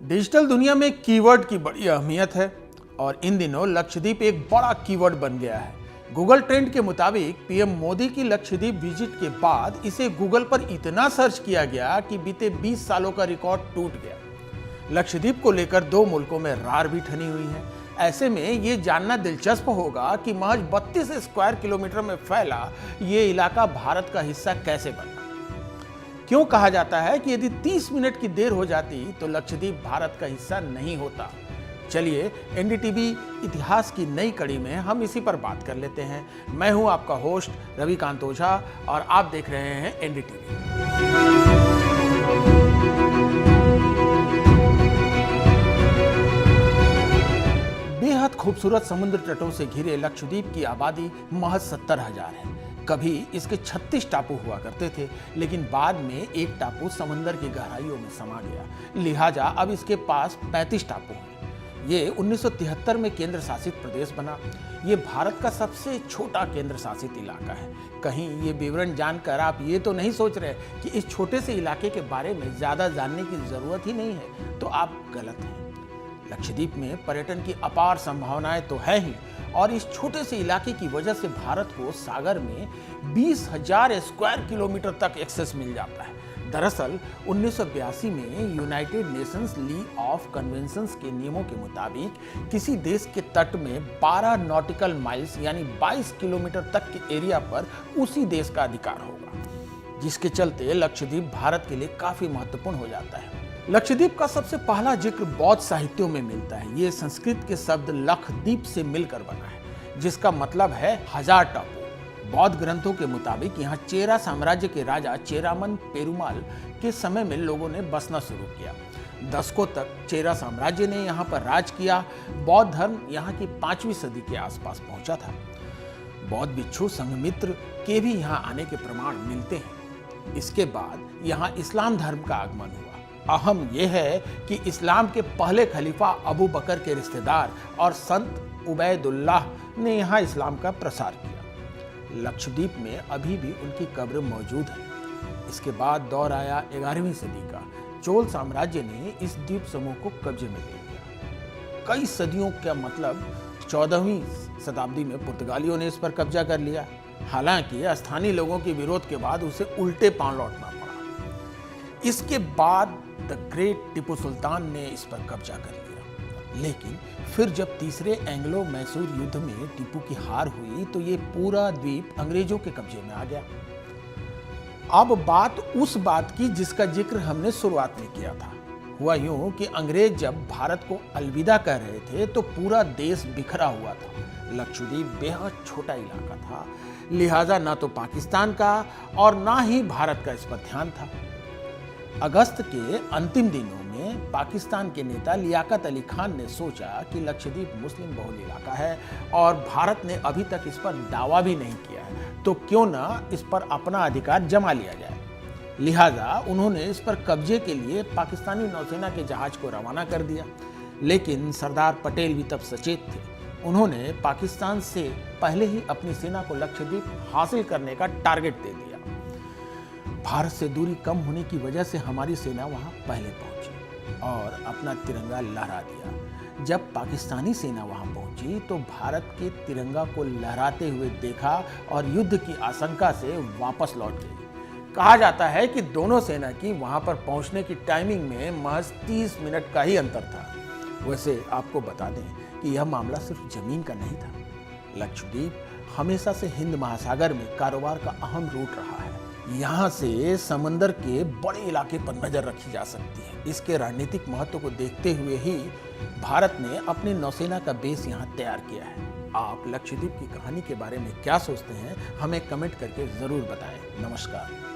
Digital दुनिया में keyword की बड़ी अहमियत है और इन दिनों लक्षद्वीप एक बड़ा कीवर्ड बन गया है। गूगल ट्रेंड के मुताबिक पीएम मोदी की लक्षद्वीप विजिट के बाद इसे गूगल पर इतना सर्च किया गया कि बीते 20 सालों का रिकॉर्ड टूट गया। लक्षद्वीप को लेकर दो मुल्कों में रार भी ठनी हुई है। ऐसे में ये जानना दिलचस्प होगा कि महज 32 स्क्वायर किलोमीटर में फैला ये इलाका भारत का हिस्सा कैसे बना। क्यों कहा जाता है कि यदि 30 मिनट की देर हो जाती तो लक्षद्वीप भारत का हिस्सा नहीं होता। चलिए एनडीटीवी इतिहास की नई कड़ी में हम इसी पर बात कर लेते हैं। मैं हूं आपका होस्ट रविकांत ओझा और आप देख रहे हैं एनडीटीवी। बेहद खूबसूरत समुद्र तटों से घिरे लक्षद्वीप की आबादी महज 70,000 है। कभी इसके 36 टापू हुआ करते थे, लेकिन बाद में एक टापू समंदर की गहराइयों में समा गया, लिहाजा अब इसके पास 35 टापू हैं। ये 1973 में केंद्र शासित प्रदेश बना। ये भारत का सबसे छोटा केंद्र शासित इलाका है। कहीं ये विवरण जानकर आप ये तो नहीं सोच रहे कि इस छोटे से इलाके के बारे में ज्यादा जानने की जरूरत ही नहीं है, तो आप गलत हैं। लक्षद्वीप में पर्यटन की अपार संभावनाएं तो है ही, और इस छोटे से इलाके की वजह से भारत को सागर में 20,000 स्क्वायर किलोमीटर तक एक्सेस मिल जाता है। दरअसल 1982 में United Nations league of conventions के नियमों के मुताबिक किसी देश के तट में 12 नॉटिकल माइल्स यानी 22 किलोमीटर तक के एरिया पर उसी देश का अधिकार होगा, जिसके चलते लक्षद्वीप भारत के लिए काफी महत्वपूर्ण हो जाता है। लक्षद्वीप का सबसे पहला जिक्र बौद्ध साहित्यों में मिलता है। ये संस्कृत के शब्द लक्षद्वीप से मिलकर बना है, जिसका मतलब है 1000 टापू। बौद्ध ग्रंथों के मुताबिक यहाँ चेरा साम्राज्य के राजा चेरामन पेरुमाल के समय में लोगों ने बसना शुरू किया। दशकों तक चेरा साम्राज्य ने यहाँ पर राज किया। बौद्ध धर्म यहाँ की 5वीं सदी के आसपास पहुंचा था। बौद्ध भिक्षु संघमित्र के भी यहाँ आने के प्रमाण मिलते हैं। इसके बाद यहाँ इस्लाम धर्म का आगमन हुआ। अहम यह है कि इस्लाम के पहले खलीफा अबू बकर के रिश्तेदार और संत उबैदुल्लाह ने यहाँ इस्लाम का प्रसार किया। लक्षद्वीप में अभी भी उनकी कब्र मौजूद है। इसके बाद दौर आया 11वीं सदी का। चोल साम्राज्य ने इस द्वीप समूह को कब्जे में ले लिया। कई सदियों का मतलब 14वीं शताब्दी में पुर्तगालियों ने इस पर कब्जा कर लिया। हालांकि स्थानीय लोगों के विरोध के बाद उसे उल्टे पांव लौटना पड़ा। इसके बाद द ग्रेट टीपू सुल्तान ने इस पर कब्जा कर लिया, लेकिन फिर जब तीसरे एंग्लो मैसूर युद्ध में टीपू की हार हुई तो ये पूरा द्वीप अंग्रेजों के कब्जे में आ गया। अब बात उस बात की जिसका जिक्र हमने शुरुआत में किया था। हुआ यूं कि अंग्रेज जब भारत को अलविदा कह रहे थे तो पूरा देश बिखरा हुआ था। लक्षद्वीप बेहद छोटा इलाका था, लिहाजा ना तो पाकिस्तान का और ना ही भारत का इस पर ध्यान था। अगस्त के अंतिम दिनों में पाकिस्तान के नेता लियाकत अली खान ने सोचा कि लक्षद्वीप मुस्लिम बहुल इलाका है और भारत ने अभी तक इस पर दावा भी नहीं किया है, तो क्यों ना इस पर अपना अधिकार जमा लिया जाए। लिहाजा उन्होंने इस पर कब्जे के लिए पाकिस्तानी नौसेना के जहाज को रवाना कर दिया। लेकिन सरदार पटेल भी तब सचेत थे। उन्होंने पाकिस्तान से पहले ही अपनी सेना को लक्षद्वीप हासिल करने का टारगेट दे दिया। भारत से दूरी कम होने की वजह से हमारी सेना वहां पहले पहुंची और अपना तिरंगा लहरा दिया। जब पाकिस्तानी सेना वहां पहुंची तो भारत के तिरंगा को लहराते हुए देखा और युद्ध की आशंका से वापस लौट गई। कहा जाता है कि दोनों सेना की वहां पर पहुंचने की टाइमिंग में महज 30 मिनट का ही अंतर था। वैसे आपको बता दें कि यह मामला सिर्फ जमीन का नहीं था। लक्षद्वीप हमेशा से हिंद महासागर में कारोबार का अहम रूट रहा है। यहाँ से समंदर के बड़े इलाके पर नजर रखी जा सकती है। इसके रणनीतिक महत्व को देखते हुए ही भारत ने अपनी नौसेना का बेस यहाँ तैयार किया है। आप लक्षद्वीप की कहानी के बारे में क्या सोचते हैं, हमें कमेंट करके जरूर बताएं। नमस्कार।